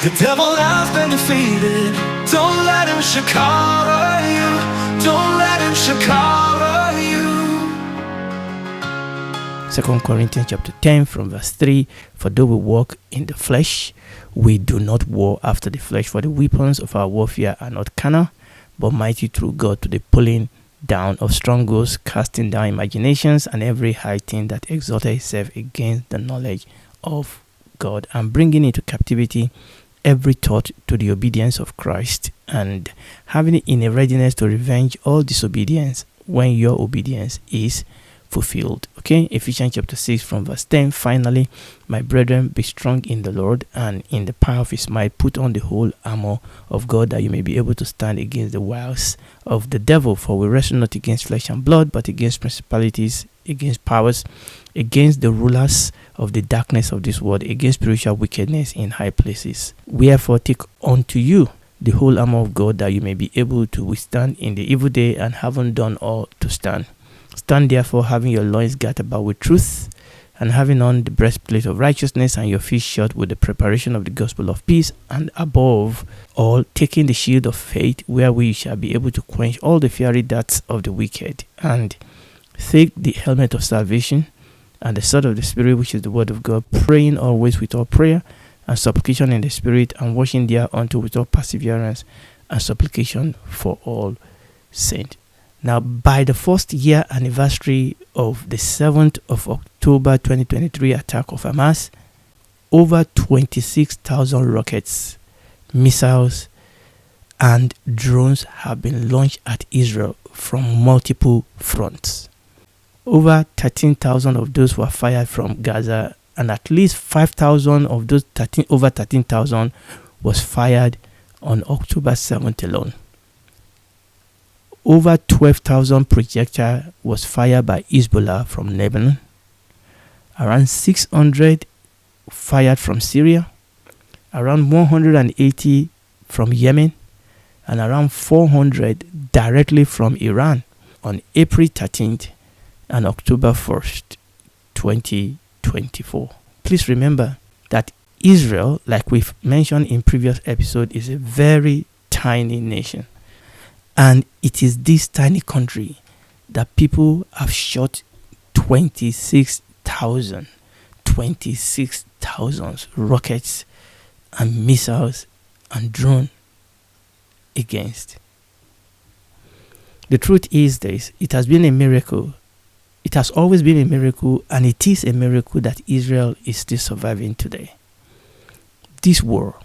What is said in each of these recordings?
The devil has been defeated. Don't let him shakara you. Don't let him shakara you. 2 Corinthians chapter 10 from verse 3. For though we walk in the flesh, we do not war after the flesh. For the weapons of our warfare are not carnal, but mighty through God to the pulling down of strongholds, casting down imaginations and every high thing that exalted itself against the knowledge of God, and bringing into captivity every thought to the obedience of Christ, and having it in a readiness to revenge all disobedience when your obedience is fulfilled. Okay, Ephesians chapter 6 from verse 10. Finally, my brethren, be strong in the Lord and in the power of his might. Put on the whole armor of God, that you may be able to stand against the wiles of the devil. For we wrestle not against flesh and blood, but against principalities, against powers, against the rulers of the darkness of this world, against spiritual wickedness in high places. Wherefore take unto you the whole armor of God, that you may be able to withstand in the evil day, and having done all, to stand. Stand therefore, having your loins girt about with truth, and having on the breastplate of righteousness, and your feet shod with the preparation of the gospel of peace, and above all, taking the shield of faith, wherewith you shall be able to quench all the fiery darts of the wicked, and take the helmet of salvation, and the sword of the Spirit, which is the word of God, praying always with all prayer and supplication in the Spirit, and watching thereunto with all perseverance and supplication for all saints. Now, by the first year anniversary of the 7th of October 2023 attack of Hamas, over 26,000 rockets, missiles, and drones have been launched at Israel from multiple fronts. Over 13,000 of those were fired from Gaza, and at least 5,000 of those over 13,000 was fired on October 7th alone. Over 12,000 projectiles was fired by Hezbollah from Lebanon. Around 600 fired from Syria. Around 180 from Yemen. And around 400 directly from Iran on April 13th and October 1st, 2024. Please remember that Israel, like we've mentioned in previous episode, is a very tiny nation. And it is this tiny country that people have shot 26,000 rockets and missiles and drones against. The truth is this: it has been a miracle. It has always been a miracle, and it is a miracle that Israel is still surviving today. This war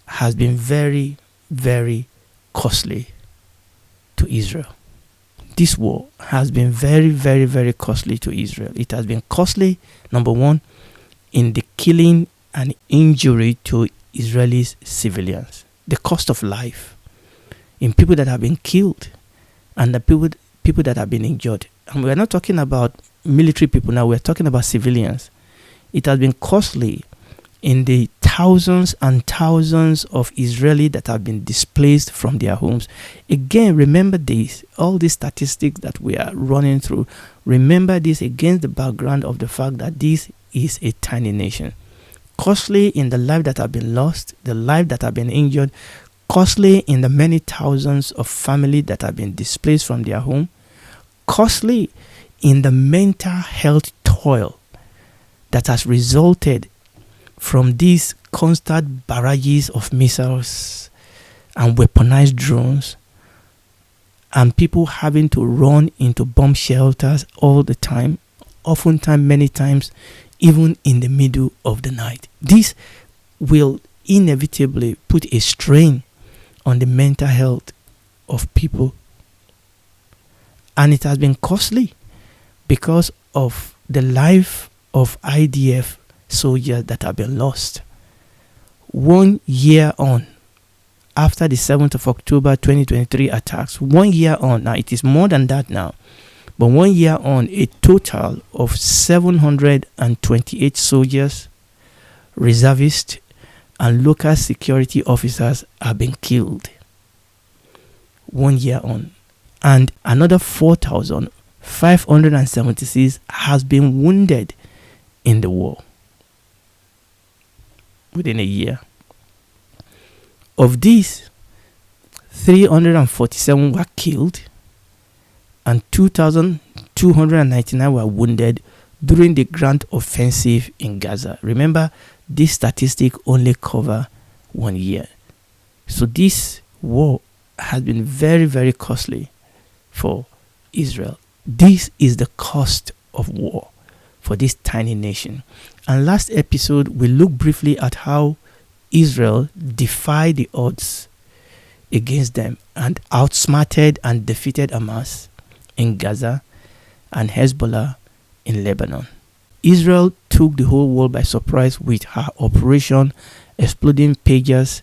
has been very, very costly to Israel. This war has been very, very, very costly to Israel. It has been costly, number one, in the killing and injury to Israeli civilians. The cost of life in people that have been killed and the people that have been injured. And we're not talking about military people now, we're talking about civilians. It has been costly in the thousands and thousands of Israelis that have been displaced from their homes. Again, remember this, all these statistics that we are running through, remember this against the background of the fact that this is a tiny nation. Costly in the life that have been lost, the life that have been injured, costly in the many thousands of families that have been displaced from their home, costly in the mental health toil that has resulted from these constant barrages of missiles and weaponized drones, and people having to run into bomb shelters all the time, oftentimes, many times, even in the middle of the night. This will inevitably put a strain on the mental health of people. And it has been costly because of the life of IDF soldiers that have been lost. 1 year on, after the 7th of October 2023 attacks, 1 year on, now it is more than that now, but 1 year on, a total of 728 soldiers, reservists, and local security officers have been killed. 1 year on. And another 4,576 has been wounded in the war. within a year. Of these, 347 were killed and 2,299 were wounded during the ground offensive in Gaza. Remember, this statistic only cover 1 year. So this war has been very, very costly for Israel. This is the cost of war for this tiny nation. And last episode, we looked briefly at how Israel defied the odds against them and outsmarted and defeated Hamas in Gaza and Hezbollah in Lebanon. Israel took the whole world by surprise with her operation, exploding pagers,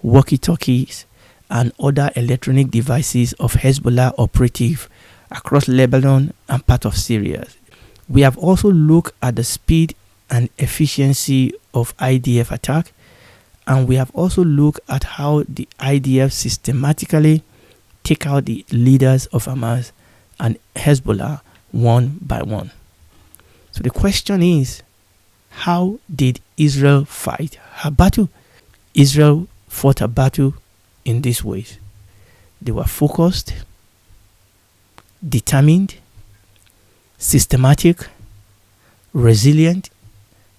walkie-talkies, and other electronic devices of Hezbollah operative across Lebanon and part of Syria. We have also looked at the speed and efficiency of IDF attack, and we have also looked at how the IDF systematically take out the leaders of Hamas and Hezbollah one by one. So the question is, how did Israel fight her battle? Israel fought a battle in these ways. They were focused, determined, systematic, resilient.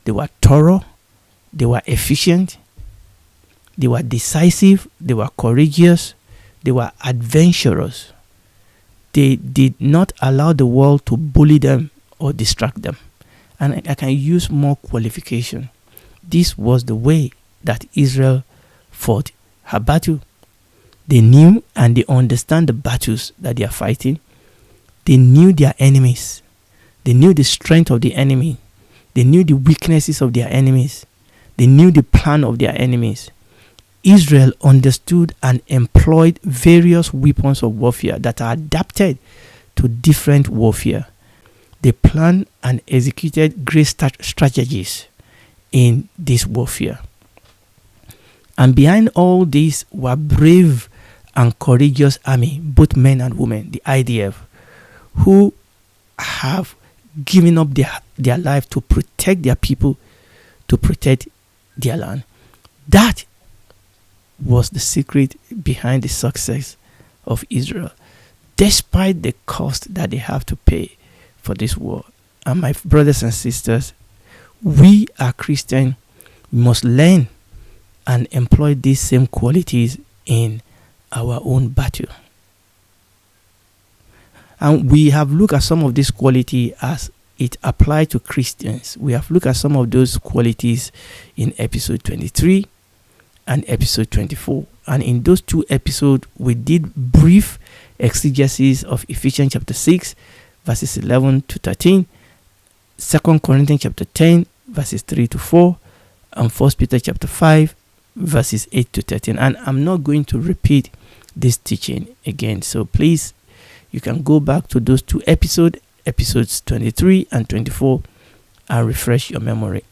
They were thorough. They were efficient. They were decisive. They were courageous. They were adventurous. They did not allow the world to bully them or distract them. And I can use more qualification. This was the way that Israel fought her battle. They knew and they understand the battles that they are fighting. They knew their enemies. They knew the strength of the enemy. They knew the weaknesses of their enemies. They knew the plan of their enemies. Israel understood and employed various weapons of warfare that are adapted to different warfare. They planned and executed great strategies in this warfare. And behind all this were brave and courageous army, both men and women, the IDF, who have given up their life to protect their people, to protect their land. That was the secret behind the success of Israel, despite the cost that they have to pay for this war. And my brothers and sisters, we are Christian, we must learn and employ these same qualities in our own battle. And we have looked at some of this quality as it applies to Christians. We have looked at some of those qualities in episode 23 and episode 24. And in those two episodes, we did brief exegesis of Ephesians chapter 6, verses 11 to 13, 2 Corinthians chapter 10, verses 3 to 4, and 1 Peter chapter 5, verses 8 to 13. And I'm not going to repeat this teaching again. So please, you can go back to those two episodes 23 and 24, and refresh your memory.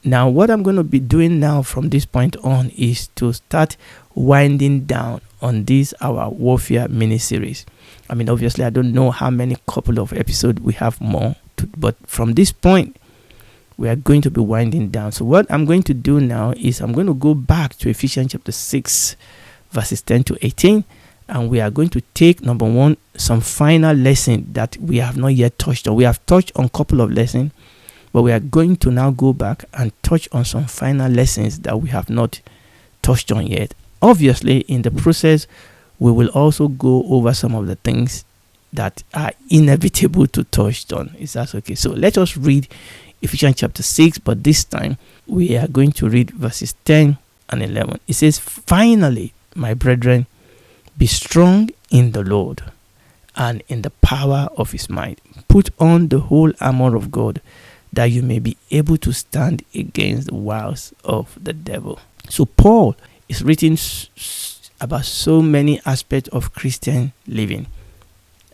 Now, what I'm going to be doing now from this point on is to start winding down on this our warfare mini-series. I mean, obviously, I don't know how many couple of episodes we have more, but from this point, we are going to be winding down. So what I'm going to do now is I'm going to go back to Ephesians chapter 6, verses 10 to 18, and we are going to take, number one, some final lesson that we have not yet touched on. We have touched on a couple of lessons, but we are going to now go back and touch on some final lessons that we have not touched on yet. Obviously, in the process, we will also go over some of the things that are inevitable to touch on. Is that okay? So let us read Ephesians chapter 6, but this time we are going to read verses 10 and 11. It says, "Finally, my brethren, be strong in the Lord and in the power of his might. Put on the whole armor of God, that you may be able to stand against the wiles of the devil." So Paul is written about so many aspects of Christian living,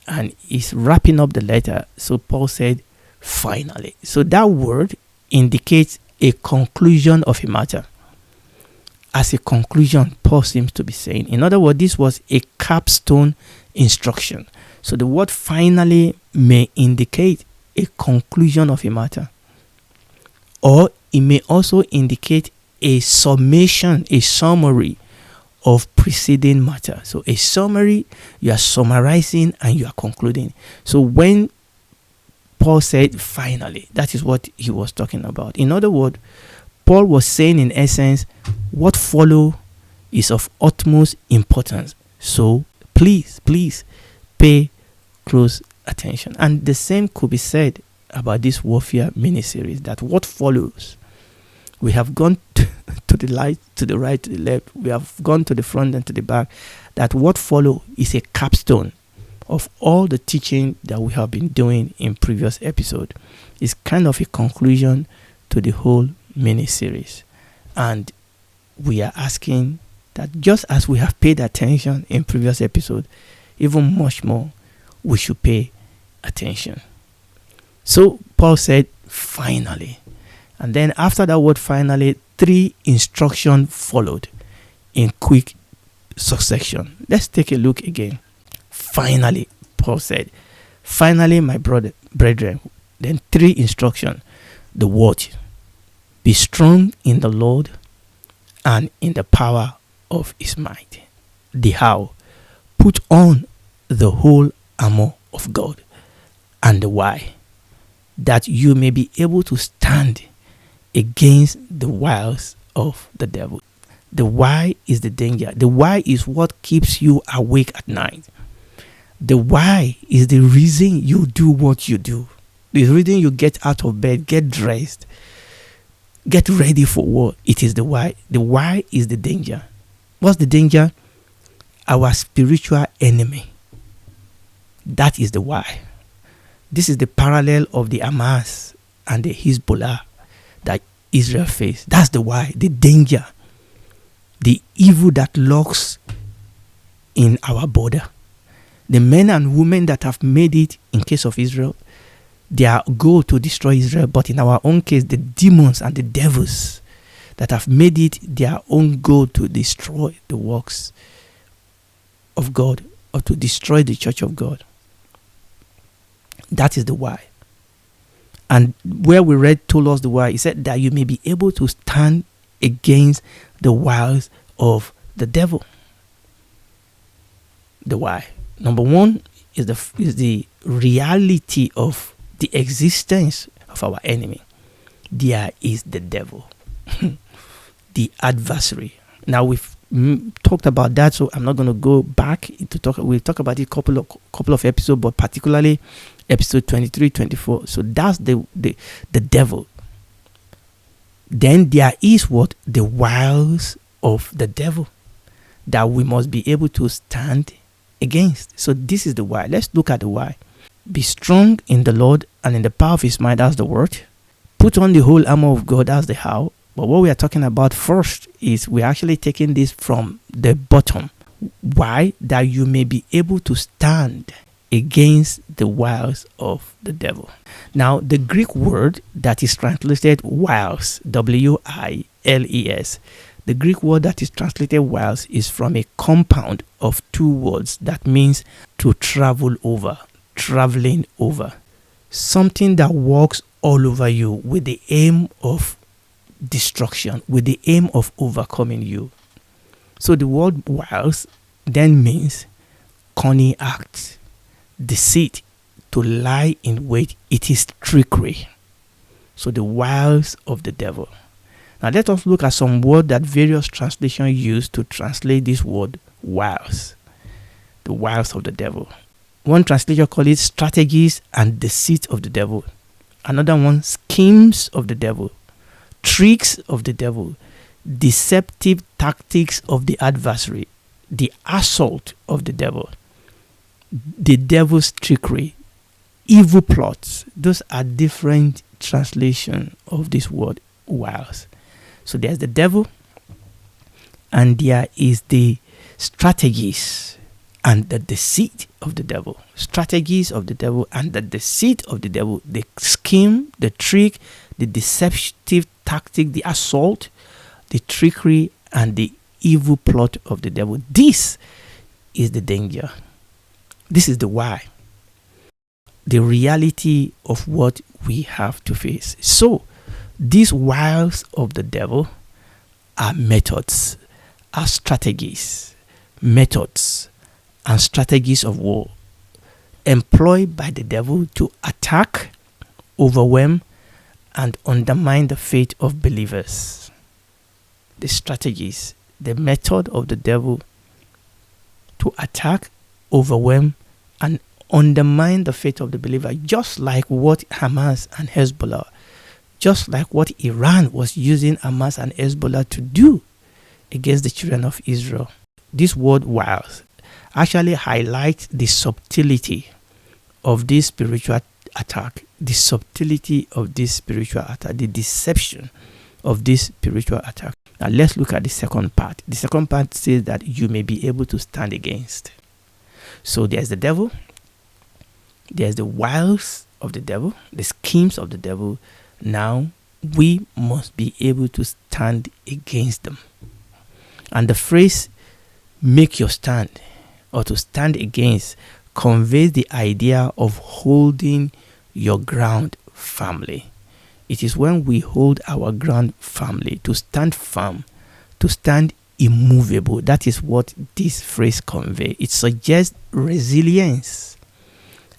and he's wrapping up the letter. So Paul said, finally. So that word indicates a conclusion of a matter. As a conclusion, Paul seems to be saying. In other words, this was a capstone instruction. So the word finally may indicate a conclusion of a matter, or it may also indicate a summation, a summary of preceding matter. So a summary, you are summarizing and you are concluding. So when Paul said finally, that is what he was talking about. In other words, Paul was saying in essence, what follow is of utmost importance. So please pay close attention. And the same could be said about this warfare mini-series, that what follows, we have gone to the light, to the right, to the left, we have gone to the front and to the back, that what follow is a capstone of all the teaching that we have been doing in previous episode. It's kind of a conclusion to the whole mini-series. And we are asking that just as we have paid attention in previous episode, even much more, we should pay attention. So Paul said, finally. And then after that word finally, 3 instructions followed in quick succession. Let's take a look again. Finally, Paul said, finally, my brethren, then 3 instructions. The what? Be strong in the Lord and in the power of his might. The how? Put on the whole armor of God. And the why? That you may be able to stand against the wiles of the devil. The why is the danger. The why is what keeps you awake at night. The why is the reason you do what you do. The reason you get out of bed, get dressed, get ready for war. It is the why. The why is the danger. What's the danger? Our spiritual enemy. That is the why. This is the parallel of the Hamas and the Hezbollah that Israel faced. That's the why, the danger, the evil that lurks in our border. The men and women that have made it, in case of Israel, their goal to destroy Israel, but in our own case, the demons and the devils that have made it their own goal to destroy the works of God or to destroy the church of God. That is the why. And where we read told us the why, he said that you may be able to stand against the wiles of the devil. The why. Number 1 is the reality of the existence of our enemy. There is the devil, the adversary. Now we've talked about that, so I'm not going to go back to talk. We'll talk about it couple of episodes, but particularly episode 23, 24. So that's the devil. Then there is what? The wiles of the devil that we must be able to stand against. So this is the why. Let's look at the why. Be strong in the Lord and in the power of his might. That's the word. Put on the whole armor of God. That's the how. But what we are talking about first is we're actually taking this from the bottom. Why? That you may be able to stand against the wiles of the devil. Now, the Greek word that is translated wiles, W-I-L-E-S, the Greek word that is translated wiles is from a compound of 2 words that means to travel over, traveling over. Something that walks all over you with the aim of destruction, with the aim of overcoming you. So the word wiles then means cunning act, deceit, to lie in wait. It is trickery. So the wiles of the devil. Now let us look at some word that various translations use to translate this word wiles. The wiles of the devil. One translation calls it strategies and deceit of the devil. Another one, schemes of the devil, tricks of the devil, deceptive tactics of the adversary, the assault of the devil, the devil's trickery, evil plots. Those are different translations of this word wiles. So there's the devil, and there is the strategies and the deceit of the devil. Strategies of the devil and the deceit of the devil. The scheme, the trick, the deceptive tactic, the assault, the trickery, and the evil plot of the devil. This is the danger. This is the why. The reality of what we have to face. So, these wiles of the devil are methods, are strategies, methods, and strategies of war employed by the devil to attack, overwhelm, and undermine the faith of believers. The strategies, the method of the devil to attack, overwhelm, and undermine the faith of the believer, just like what Hamas and Hezbollah, just like what Iran was using Hamas and Hezbollah to do against the children of Israel. This word wiles actually highlights the subtlety of this spiritual attack, the subtlety of this spiritual attack, the deception of this spiritual attack. Now let's look at the second part. The second part says that you may be able to stand against. So there's the devil, there's the wiles of the devil, the schemes of the devil. Now we must be able to stand against them. And the phrase make your stand or to stand against conveys the idea of holding your ground firmly. It is when we hold our ground firmly, to stand firm, to stand immovable. That is what this phrase conveys. It suggests resilience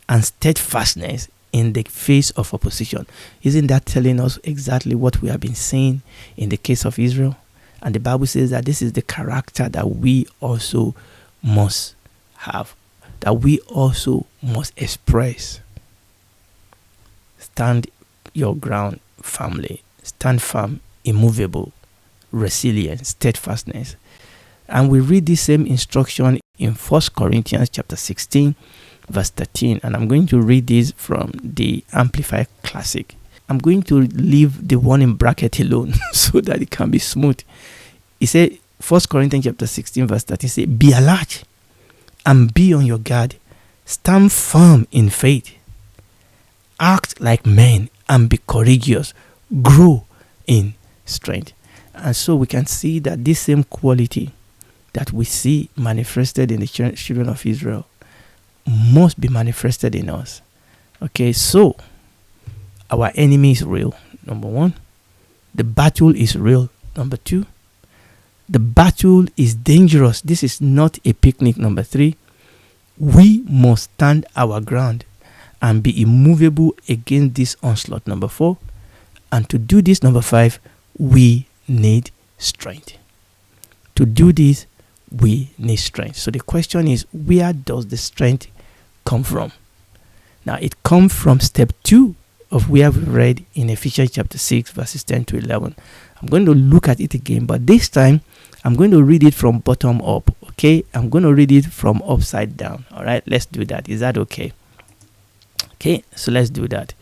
and steadfastness in the face of opposition. Isn't that telling us exactly what we have been saying in the case of Israel? And the Bible says that this is the character that we also must have, that we also must express. Stand your ground firmly. Stand firm, immovable, resilient, steadfastness. And we read the same instruction in 1 Corinthians chapter 16, verse 13. And I'm going to read this from the Amplified Classic. I'm going to leave the one in bracket alone so that it can be smooth. He said, 1 Corinthians chapter 16, verse 13, say, be alert and be on your guard. Stand firm in faith. Act like men and be courageous. Grow in strength. And so we can see that this same quality that we see manifested in the children of Israel must be manifested in us. Okay, so our enemy is real, number one. The battle is real, number two. The battle is dangerous. This is not a picnic, number three. We must stand our ground and be immovable against this onslaught, number four. And to do this, number five, we need strength. To do this, we need strength. So the question is, where does the strength come from? Now, it comes from step 2 of where we read in Ephesians chapter 6, verses 10 to 11. I'm going to look at it again, but this time, I'm going to read it from bottom up, okay? I'm going to read it from upside down, all right? Let's do that. Is that okay? Okay, so let's do that.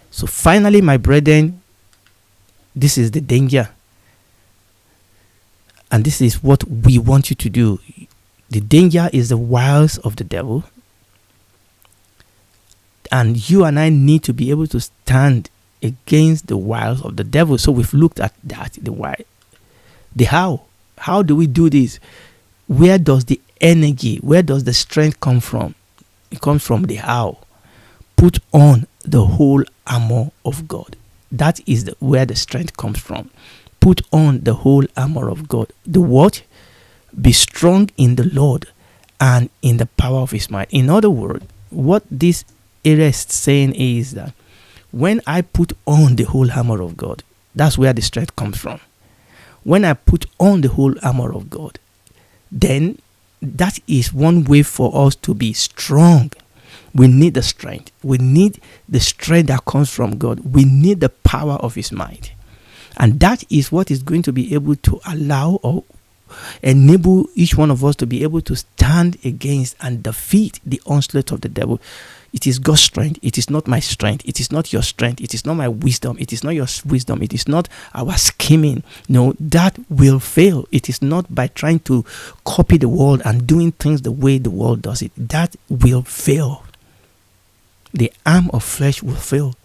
So finally, my brethren, this is the danger. And this is what we want you to do. The danger is the wiles of the devil. And you and I need to be able to stand against the wiles of the devil. So we've looked at that, the why. The how. How do we do this? Where does the energy, where does the strength come from? It comes from the how. Put on the whole armor of God. That is where the strength comes from. Put on the whole armor of God. The what? Be strong in the Lord and in the power of his might. In other words, what this area is saying is that when I put on the whole armor of God, that's where the strength comes from. When I put on the whole armor of God, then that is one way for us to be strong. We need the strength. We need the strength that comes from God. We need the power of his might. And that is what is going to be able to allow or enable each one of us to be able to stand against and defeat the onslaught of the devil. It is God's strength. It is not my strength. It is not your strength. It is not my wisdom. It is not your wisdom. It is not our scheming. No, that will fail. It is not by trying to copy the world and doing things the way the world does it. That will fail. The arm of flesh will fail.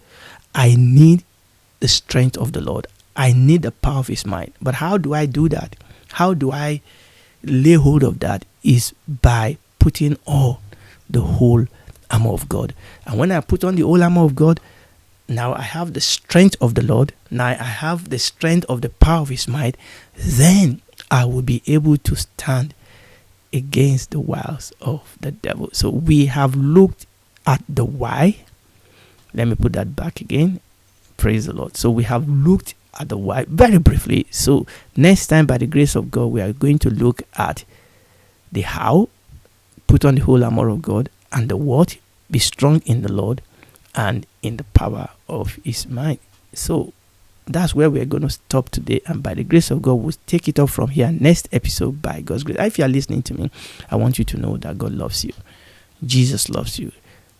I need the strength of the Lord. I need the power of his might. But how do I do that? How do I lay hold of that? Is by putting on the whole armor of God. And when I put on the whole armor of God, now I have the strength of the Lord, now I have the strength of the power of his might, then I will be able to stand against the wiles of the devil. So we have looked at the why. Let me put that back again. Praise the Lord. So we have looked at the why very briefly. So next time, by the grace of God, we are going to look at the how. Put on the whole armor of God, and the what, be strong in the Lord and in the power of his might. So that's where we're going to stop today, and by the grace of God, we'll take it up from here next episode by God's grace. If you are listening to me, I want you to know that God loves you. Jesus loves you.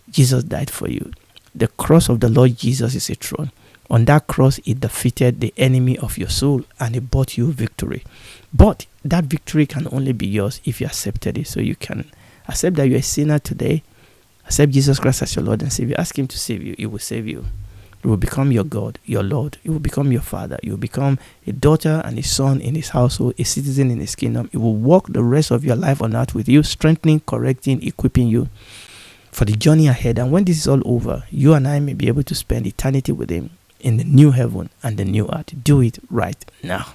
Jesus died for you. The cross of the Lord Jesus is a throne. On that cross, he defeated the enemy of your soul, and he bought you victory. But that victory can only be yours if you accepted it. So you can accept that you're a sinner today. Accept Jesus Christ as your Lord and Savior. Ask him to save you. He will save you. He will become your God, your Lord. He will become your father. You will become a daughter and a son in his household, a citizen in his kingdom. He will walk the rest of your life on earth with you, strengthening, correcting, equipping you for the journey ahead. And when this is all over, you and I may be able to spend eternity with him in the new heaven and the new earth. Do it right now.